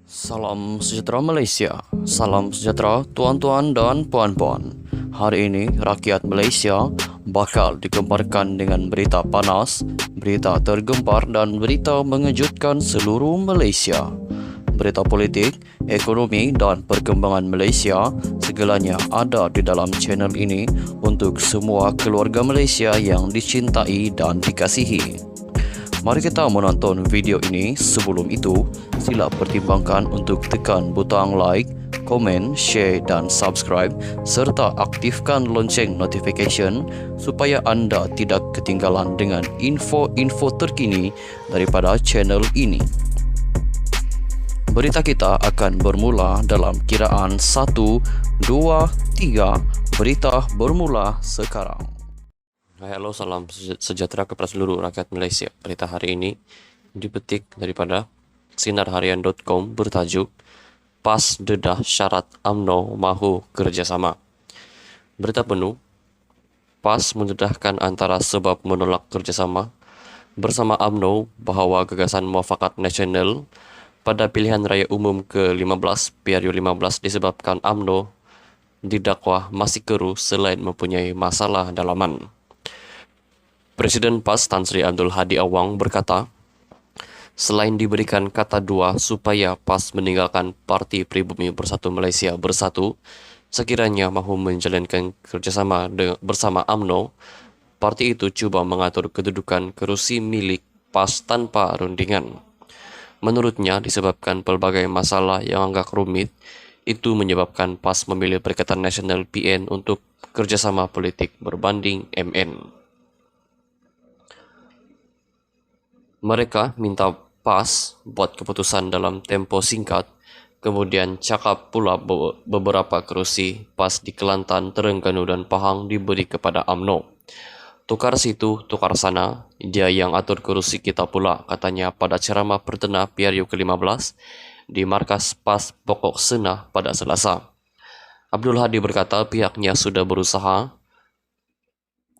Salam sejahtera Malaysia. Salam sejahtera tuan-tuan dan puan-puan. Hari ini rakyat Malaysia bakal digemparkan dengan berita panas, berita tergempar dan berita mengejutkan seluruh Malaysia. Berita politik, ekonomi dan perkembangan Malaysia segalanya ada di dalam channel ini untuk semua keluarga Malaysia yang dicintai dan dikasihi. Mari kita menonton video ini. Sebelum itu, sila pertimbangkan untuk tekan butang like, komen, share dan subscribe serta aktifkan lonceng notification supaya anda tidak ketinggalan dengan info-info terkini daripada channel ini. Berita kita akan bermula dalam kiraan 1, 2, 3. Berita bermula sekarang. Halo, salam sejahtera kepada seluruh rakyat Malaysia. Berita hari ini dipetik daripada sinarharian.com bertajuk PAS dedah syarat UMNO mahu kerjasama. Berita penuh, PAS mendedahkan antara sebab menolak kerjasama bersama UMNO bahawa gagasan muafakat nasional pada pilihan raya umum ke-15 PRU15 disebabkan UMNO didakwa masih keruh selain mempunyai masalah dalaman. Presiden PAS Tan Sri Abdul Hadi Awang berkata, selain diberikan kata dua supaya PAS meninggalkan Parti Pribumi Bersatu Malaysia Bersatu, sekiranya mahu menjalankan kerjasama bersama UMNO, parti itu cuba mengatur kedudukan kerusi milik PAS tanpa rundingan. Menurutnya, disebabkan pelbagai masalah yang agak rumit, itu menyebabkan PAS memilih Perikatan Nasional PN untuk kerjasama politik berbanding MN. Mereka minta PAS buat keputusan dalam tempo singkat, kemudian cakap pula beberapa kerusi PAS di Kelantan, Terengganu dan Pahang diberi kepada UMNO. Tukar situ, tukar sana, dia yang atur kerusi kita pula, katanya pada ceramah perdana PRU ke-15 di markas PAS Pokok Senah pada Selasa. Abdul Hadi berkata pihaknya sudah berusaha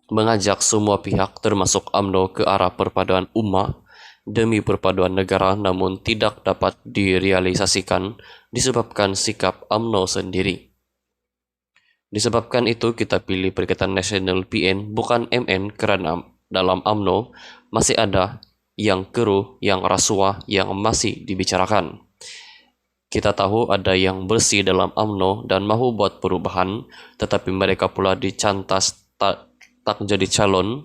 mengajak semua pihak termasuk UMNO ke arah perpaduan ummah demi perpaduan negara, namun tidak dapat direalisasikan disebabkan sikap UMNO sendiri. Disebabkan itu kita pilih Perikatan Nasional PN bukan MN kerana dalam UMNO masih ada yang keruh, yang rasuah yang masih dibicarakan. Kita tahu ada yang bersih dalam UMNO dan mahu buat perubahan, tetapi mereka pula dicantas tak jadi calon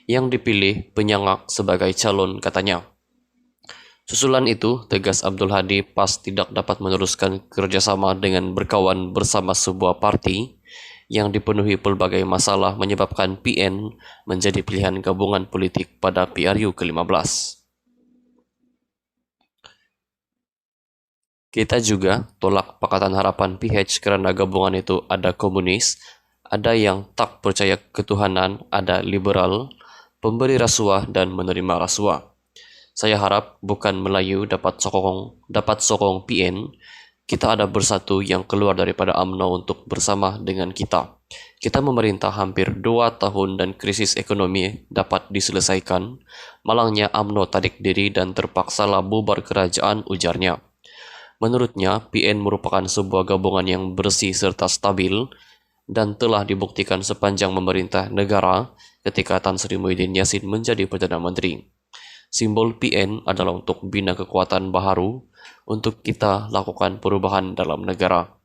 yang dipilih penyangak sebagai calon, katanya. Susulan itu, tegas Abdul Hadi, PAS tidak dapat meneruskan kerjasama dengan berkawan bersama sebuah parti yang dipenuhi pelbagai masalah menyebabkan PN menjadi pilihan gabungan politik pada PRU ke-15. Kita juga tolak Pakatan Harapan PH kerana gabungan itu ada komunis, ada yang tak percaya ketuhanan, ada liberal, pemberi rasuah dan menerima rasuah. Saya harap bukan Melayu dapat sokong PN, kita ada bersatu yang keluar daripada UMNO untuk bersama dengan kita. Kita memerintah hampir 2 tahun dan krisis ekonomi dapat diselesaikan. Malangnya UMNO tarik diri dan terpaksalah bubar kerajaan, ujarnya. Menurutnya, PN merupakan sebuah gabungan yang bersih serta stabil dan telah dibuktikan sepanjang memerintah negara ketika Tan Sri Muhyiddin Yassin menjadi Perdana Menteri. Simbol PN adalah untuk bina kekuatan baharu untuk kita lakukan perubahan dalam negara.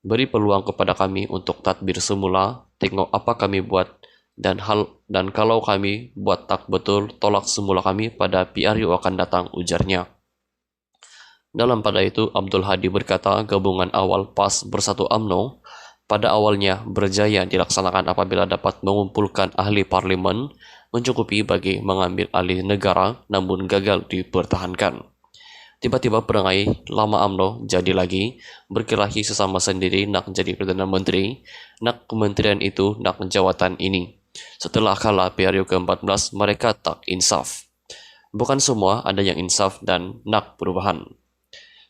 Beri peluang kepada kami untuk tadbir semula, tengok apa kami buat dan kalau kami buat tak betul, tolak semula kami pada PRU akan datang, ujarnya. Dalam pada itu, Abdul Hadi berkata gabungan awal PAS Bersatu UMNO pada awalnya berjaya dilaksanakan apabila dapat mengumpulkan ahli parlimen mencukupi bagi mengambil alih negara, namun gagal dipertahankan. Tiba-tiba perangai lama UMNO jadi lagi, berkelahi sesama sendiri nak jadi Perdana Menteri, nak kementerian itu, nak jawatan ini. Setelah kalah PRU ke-14, mereka tak insaf. Bukan semua ada yang insaf dan nak perubahan.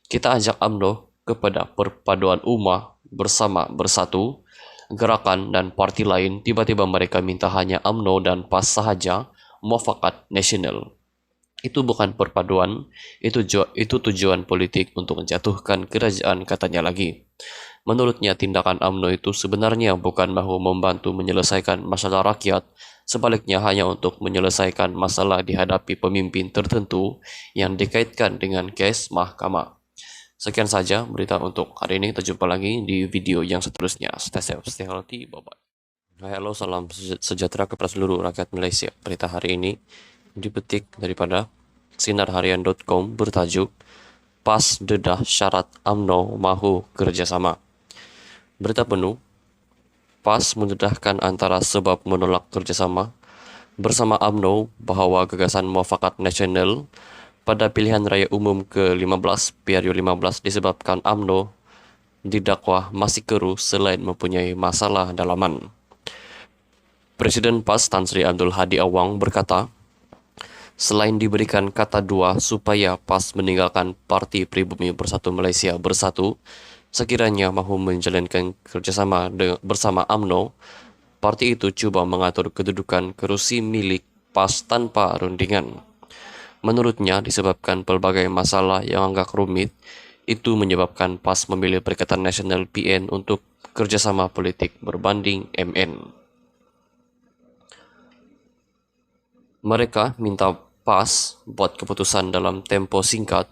Kita ajak UMNO kepada perpaduan ummah bersama bersatu, gerakan dan parti lain, tiba-tiba mereka minta hanya UMNO dan PAS sahaja, muafakat nasional. Itu bukan perpaduan, itu tujuan politik untuk menjatuhkan kerajaan, katanya lagi. Menurutnya, tindakan UMNO itu sebenarnya bukan mahu membantu menyelesaikan masalah rakyat, sebaliknya hanya untuk menyelesaikan masalah dihadapi pemimpin tertentu yang dikaitkan dengan kes mahkamah. Sekian saja berita untuk hari ini. Kita jumpa lagi di video yang seterusnya. Stay safe, stay healthy, bye-bye. Halo, salam sejahtera kepada seluruh rakyat Malaysia. Berita hari ini dipetik daripada sinarharian.com bertajuk PAS dedah syarat UMNO mahu kerjasama. Berita penuh, PAS mendedahkan antara sebab menolak kerjasama bersama UMNO bahawa gagasan muafakat nasional pada pilihan raya umum ke-15 PRU15 disebabkan UMNO didakwa masih keruh selain mempunyai masalah dalaman. Presiden PAS Tan Sri Abdul Hadi Awang berkata, selain diberikan kata dua supaya PAS meninggalkan Parti Pribumi Bersatu Malaysia Bersatu, sekiranya mahu menjalankan kerjasama bersama UMNO, parti itu cuba mengatur kedudukan kerusi milik PAS tanpa rundingan. Menurutnya, disebabkan pelbagai masalah yang agak rumit, itu menyebabkan PAS memilih Perikatan Nasional PN untuk kerjasama politik berbanding MN. Mereka minta PAS buat keputusan dalam tempo singkat,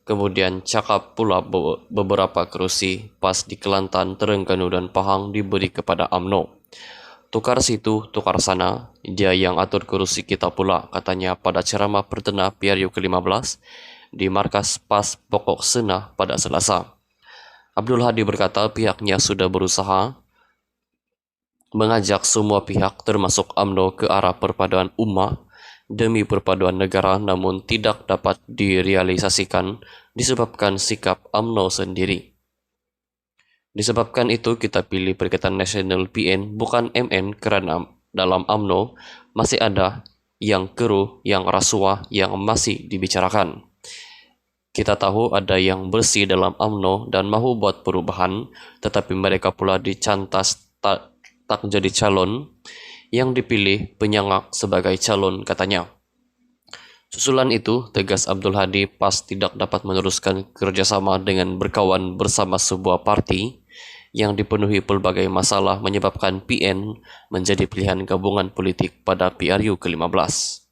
kemudian cakap pula beberapa kerusi PAS di Kelantan, Terengganu dan Pahang diberi kepada UMNO. Tukar situ, tukar sana, dia yang atur kerusi kita pula, katanya pada ceramah perdana PRU ke-15 di markas PAS Pokok Senah pada Selasa. Abdul Hadi berkata pihaknya sudah berusaha mengajak semua pihak termasuk UMNO ke arah perpaduan ummah demi perpaduan negara, namun tidak dapat direalisasikan disebabkan sikap UMNO sendiri. Disebabkan itu kita pilih Perikatan Nasional PN bukan MN kerana dalam UMNO masih ada yang keruh, yang rasuah yang masih dibicarakan. Kita tahu ada yang bersih dalam UMNO dan mahu buat perubahan, tetapi mereka pula dicantas tak jadi calon yang dipilih penyangak sebagai calon, katanya. Susulan itu, tegas Abdul Hadi, PAS tidak dapat meneruskan kerjasama dengan berkawan bersama sebuah parti yang dipenuhi pelbagai masalah menyebabkan PN menjadi pilihan gabungan politik pada PRU ke-15.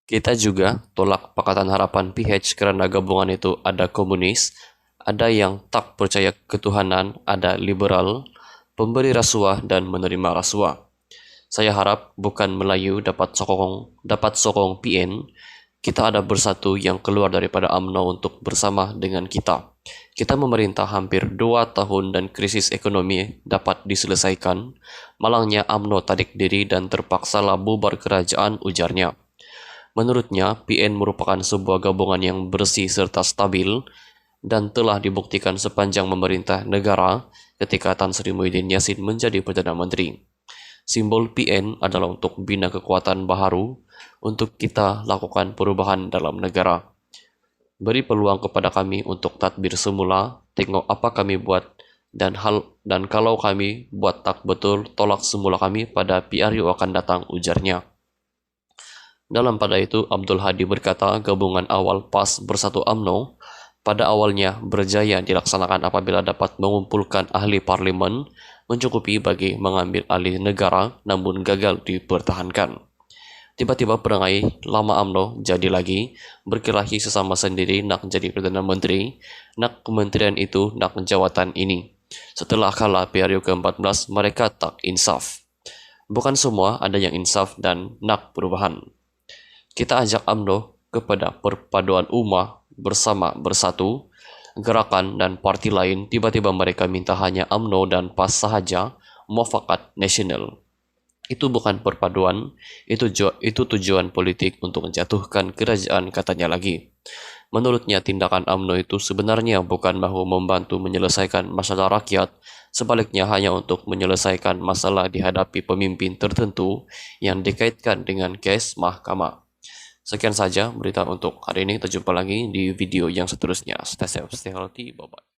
Kita juga tolak Pakatan Harapan PH kerana gabungan itu ada komunis, ada yang tak percaya ketuhanan, ada liberal, pemberi rasuah dan menerima rasuah. Saya harap bukan Melayu dapat sokong PN, kita ada bersatu yang keluar daripada UMNO untuk bersama dengan kita. Kita memerintah hampir 2 tahun dan krisis ekonomi dapat diselesaikan. Malangnya UMNO tarik diri dan terpaksalah bubar kerajaan, ujarnya. Menurutnya, PN merupakan sebuah gabungan yang bersih serta stabil dan telah dibuktikan sepanjang memerintah negara ketika Tan Sri Muhyiddin Yassin menjadi Perdana Menteri. Simbol PN adalah untuk bina kekuatan baharu untuk kita lakukan perubahan dalam negara. Beri peluang kepada kami untuk tadbir semula, tengok apa kami buat dan kalau kami buat tak betul, tolak semula kami pada PRU akan datang, ujarnya. Dalam pada itu, Abdul Hadi berkata gabungan awal PAS Bersatu UMNO pada awalnya berjaya dilaksanakan apabila dapat mengumpulkan ahli parlimen mencukupi bagi mengambil alih negara namun gagal dipertahankan. Tiba-tiba perangai lama UMNO jadi lagi, berkelahi sesama sendiri nak jadi Perdana Menteri, nak kementerian itu, nak jawatan ini. Setelah kalah PRU ke-14, mereka tak insaf. Bukan semua ada yang insaf dan nak perubahan. Kita ajak UMNO kepada perpaduan ummah bersama bersatu, gerakan dan parti lain, tiba-tiba mereka minta hanya UMNO dan PAS sahaja, muafakat nasional. Itu bukan perpaduan, itu tujuan politik untuk menjatuhkan kerajaan, katanya lagi. Menurutnya, tindakan UMNO itu sebenarnya bukan mahu membantu menyelesaikan masalah rakyat, sebaliknya hanya untuk menyelesaikan masalah dihadapi pemimpin tertentu yang dikaitkan dengan kes mahkamah. Sekian saja berita untuk hari ini. Kita jumpa lagi di video yang seterusnya. Stay safe, stay healthy, bye-bye.